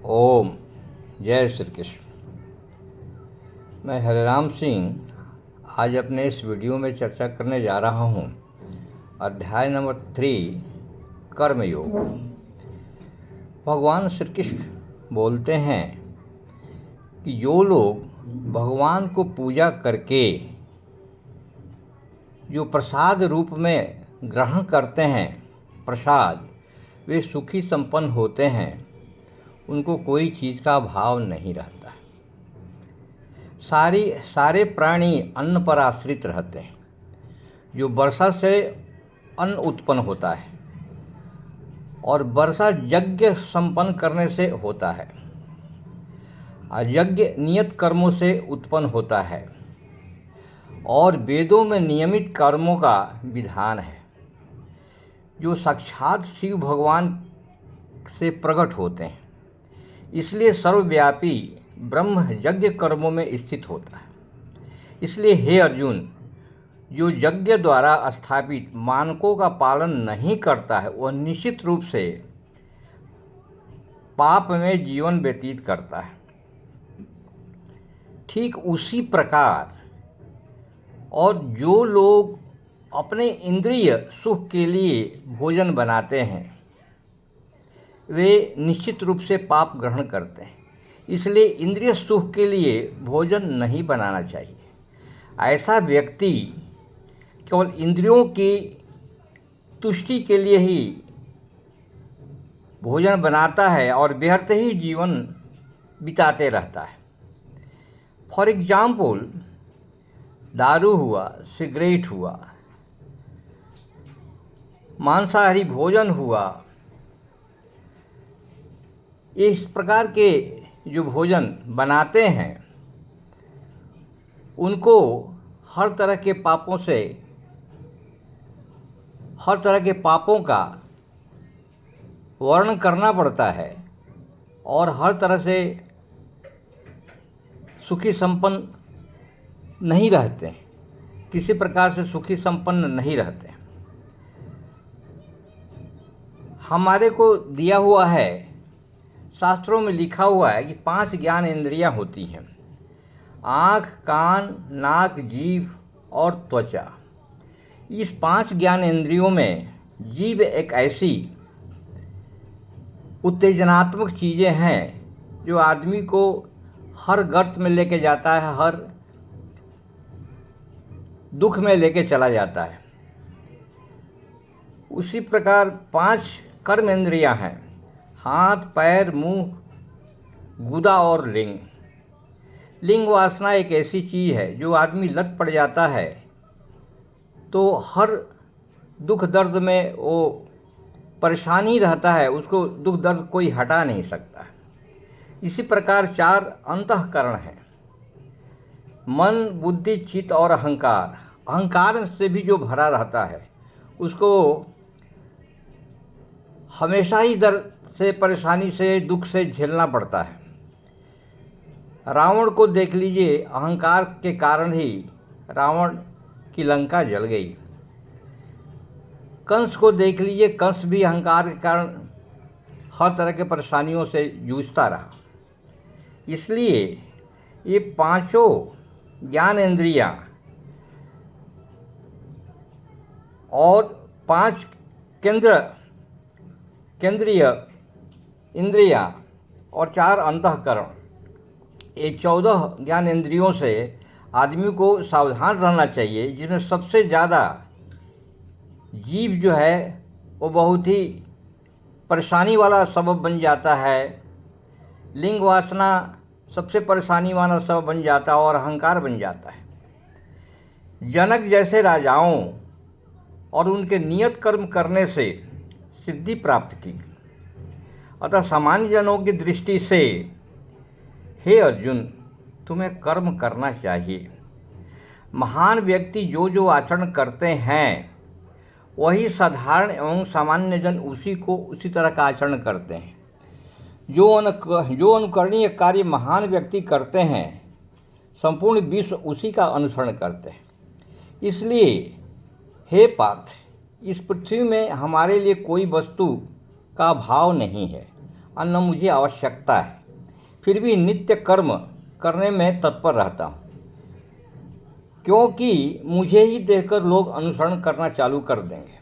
ओम जय श्री कृष्ण। मैं हरिराम सिंह आज अपने इस वीडियो में चर्चा करने जा रहा हूँ अध्याय नंबर 3 कर्मयोग। भगवान श्री कृष्ण बोलते हैं कि जो लोग भगवान को पूजा करके जो प्रसाद रूप में ग्रहण करते हैं प्रसाद, वे सुखी संपन्न होते हैं। उनको कोई चीज़ का अभाव नहीं रहता। सारे प्राणी अन्न पर आश्रित रहते हैं। जो वर्षा से अन्न उत्पन्न होता है और वर्षा यज्ञ संपन्न करने से होता है और यज्ञ नियत कर्मों से उत्पन्न होता है और वेदों में नियमित कर्मों का विधान है जो साक्षात शिव भगवान से प्रकट होते हैं। इसलिए सर्वव्यापी ब्रह्म यज्ञ कर्मों में स्थित होता है। इसलिए हे अर्जुन, जो यज्ञ द्वारा स्थापित मानकों का पालन नहीं करता है वह निश्चित रूप से पाप में जीवन व्यतीत करता है। ठीक उसी प्रकार और जो लोग अपने इंद्रिय सुख के लिए भोजन बनाते हैं वे निश्चित रूप से पाप ग्रहण करते हैं। इसलिए इंद्रिय सुख के लिए भोजन नहीं बनाना चाहिए। ऐसा व्यक्ति केवल इंद्रियों की तुष्टि के लिए ही भोजन बनाता है और व्यर्थ ही जीवन बिताते रहता है। फॉर एग्जाम्पल, दारू हुआ, सिगरेट हुआ, मांसाहारी भोजन हुआ, इस प्रकार के जो भोजन बनाते हैं उनको हर तरह के पापों का वर्णन करना पड़ता है और हर तरह से सुखी संपन्न नहीं रहते हैं। किसी प्रकार से सुखी संपन्न नहीं रहते। हमारे को दिया हुआ है, शास्त्रों में लिखा हुआ है कि 5 ज्ञान इंद्रियां होती हैं: आँख, कान, नाक, जीभ और त्वचा। इस 5 ज्ञान इंद्रियों में जीभ एक ऐसी उत्तेजनात्मक चीज़ें हैं जो आदमी को हर गर्त में लेके जाता है, हर दुख में लेके चला जाता है। उसी प्रकार 5 कर्म इंद्रियां हैं: हाथ, पैर, मुंह, गुदा और लिंग। लिंग वासना एक ऐसी चीज़ है जो आदमी लत पड़ जाता है तो हर दुख दर्द में वो परेशानी रहता है, उसको दुख दर्द कोई हटा नहीं सकता। इसी प्रकार 4 अंतःकरण हैं: मन, बुद्धि, चित्त और अहंकार। अहंकार से भी जो भरा रहता है उसको हमेशा ही दर्द से, परेशानी से, दुख से झेलना पड़ता है। रावण को देख लीजिए, अहंकार के कारण ही रावण की लंका जल गई। कंस को देख लीजिए, कंस भी अहंकार के कारण हर तरह के परेशानियों से जूझता रहा। इसलिए ये 5 ज्ञान इंद्रियां और 5 केंद्रीय इंद्रियां और 4 अंतःकरण, ये 14 ज्ञान इंद्रियों से आदमी को सावधान रहना चाहिए, जिसमें सबसे ज़्यादा जीव जो है वो बहुत ही परेशानी वाला सबब बन जाता है। लिंग वासना सबसे परेशानी वाला सबब बन जाता है और अहंकार बन जाता है। जनक जैसे राजाओं और उनके नियत कर्म करने से सिद्धि प्राप्त की। अतः सामान्य जनों की दृष्टि से हे अर्जुन, तुम्हें कर्म करना चाहिए। महान व्यक्ति जो आचरण करते हैं वही साधारण एवं सामान्य जन उसी तरह का आचरण करते हैं। जो अनुकरणीय कार्य महान व्यक्ति करते हैं संपूर्ण विश्व उसी का अनुसरण करते हैं। इसलिए हे पार्थ, इस पृथ्वी में हमारे लिए कोई वस्तु का भाव नहीं है। और न मुझे आवश्यकता है, फिर भी नित्य कर्म करने में तत्पर रहता हूँ, क्योंकि मुझे ही देखकर लोग अनुसरण करना चालू कर देंगे।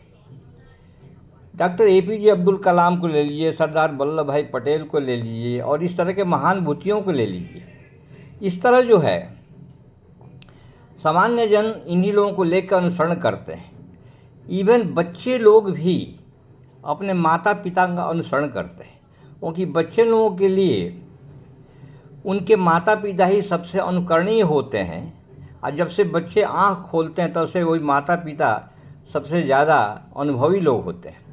डॉक्टर APJ अब्दुल कलाम को ले लीजिए, सरदार वल्लभ भाई पटेल को ले लीजिए, और इस तरह के महान बुद्धियों को ले लीजिए। इस तरह जो है सामान्य जन इन्हीं लोगों को लेकर अनुसरण करते हैं। इवन बच्चे लोग भी अपने माता पिता का अनुसरण करते हैं, क्योंकि बच्चे लोगों के लिए उनके माता पिता ही सबसे अनुकरणीय होते हैं। और जब से बच्चे आँख खोलते हैं तब से वही माता पिता सबसे ज़्यादा अनुभवी लोग होते हैं।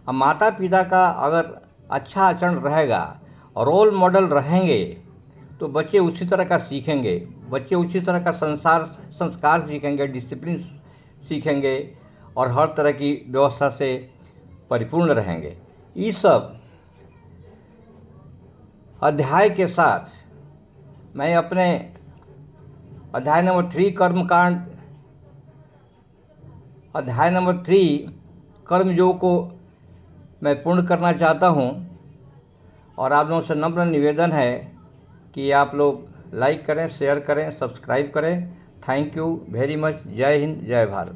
अब माता पिता का अगर अच्छा आचरण रहेगा और रोल मॉडल रहेंगे तो बच्चे उसी तरह का सीखेंगे, बच्चे उसी तरह का संस्कार सीखेंगे, डिसिप्लिन सीखेंगे और हर तरह की व्यवस्था से परिपूर्ण रहेंगे। इस सब अध्याय के साथ मैं अपने अध्याय नंबर 3 कर्मकांड, अध्याय नंबर 3 कर्मयोग को मैं पूर्ण करना चाहता हूँ। और आप लोगों से नम्र निवेदन है कि आप लोग लाइक करें, शेयर करें, सब्सक्राइब करें। Thank you very much. जय हिंद, जय भारत।